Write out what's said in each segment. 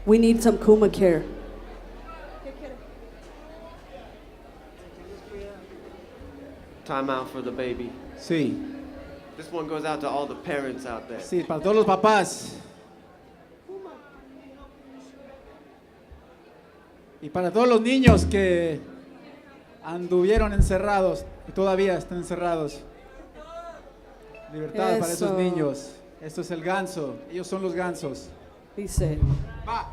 We need some Kuma care. Time out for the baby. Sí, This one goes out to all the parents out there. sí, para todos los papás. Y para todos los niños que anduvieron encerrados y todavía están encerrados. Libertad para esos Eso. niños. Esto es el ganso. Ellos son los gansos. Dice. No,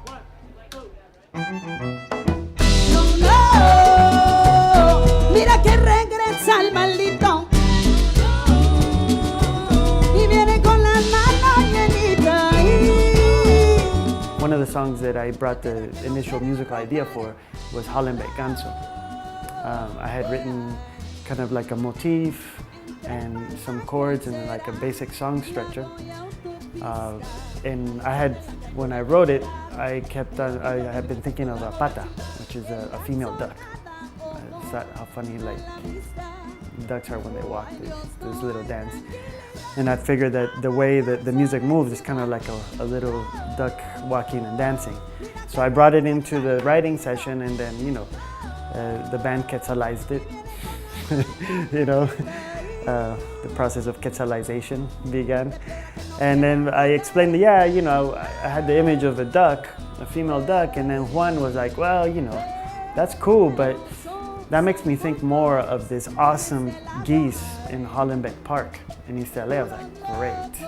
no, mira que regresa el maldito y viene con la mano llenita. One of the songs that I brought the initial musical idea for was Hallenbeck Ganso. I had written kind of like a motif and some chords and like a basic song structure. And when I wrote it, I had been thinking of a pata, which is a female duck. It's that how funny like ducks are when they walk, this little dance. And I figured that the way that the music moves is kind of like a little duck walking and dancing. So I brought it into the writing session, and then, the band Quetzalized it. The process of Quetzalization began. And then I explained, I had the image of a duck, a female duck, and then Juan was like, well, that's cool, but that makes me think more of this awesome geese in Hallenbeck Park in East LA. I was like, great.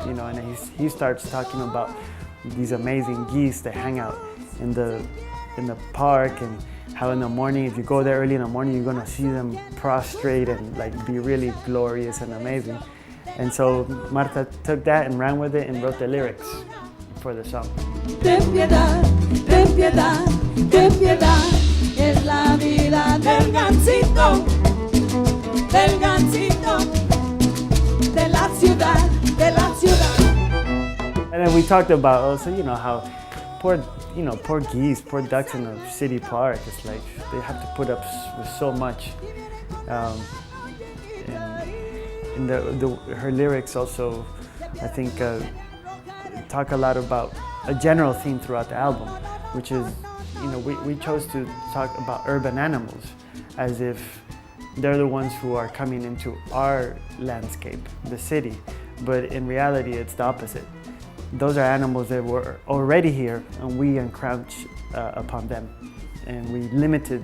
And he starts talking about these amazing geese that hang out in the park, and how in the morning, if you go there early in the morning, you're gonna see them prostrate and like be really glorious and amazing. And so Marta took that and ran with it and wrote the lyrics for the song. Ten piedad, es la vida del gansito, de la ciudad, de la ciudad. And then we talked about also, how poor geese, poor ducks in the city park. It's like they have to put up with so much. And her lyrics also, I think, talk a lot about a general theme throughout the album, which is, we chose to talk about urban animals as if they're the ones who are coming into our landscape, the city, but in reality it's the opposite. Those are animals that were already here, and we encroach upon them, and we limited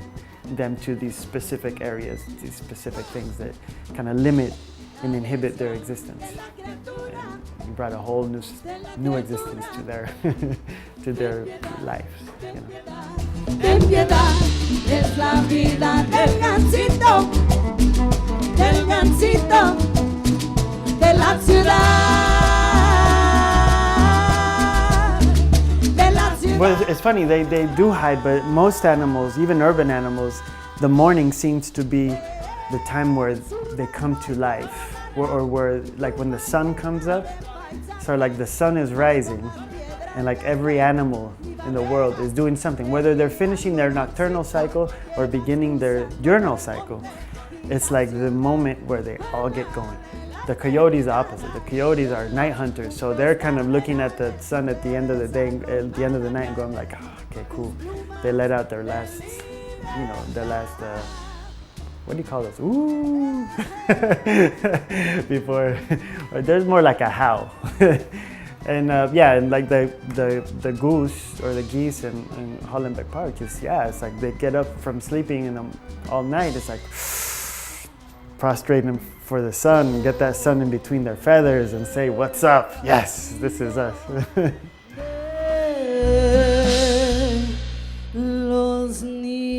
them to these specific areas, these specific things that kind of limit and inhibit their existence. And we brought a whole new existence to their to their lives. Ten piedad, es la vida del gansito, de la ciudad, de la ciudad. Well, it's funny, they do hide, but most animals, even urban animals, the morning seems to be the time where they come to life, or where like when the sun comes up, so like the sun is rising, and like every animal in the world is doing something, whether they're finishing their nocturnal cycle or beginning their diurnal cycle. It's like the moment where they all get going. The coyotes are opposite. The coyotes are night hunters, so they're kind of looking at the sun at the end of the day, at the end of the night, and going like, okay, cool. They let out their last, what do you call this? Ooh, before, or there's more like a howl. And and like the goose or the geese in Hallenbeck Park is, it's like they get up from sleeping all night. It's like prostrating for the sun, get that sun in between their feathers and say, what's up? Yes, this is us. Los niños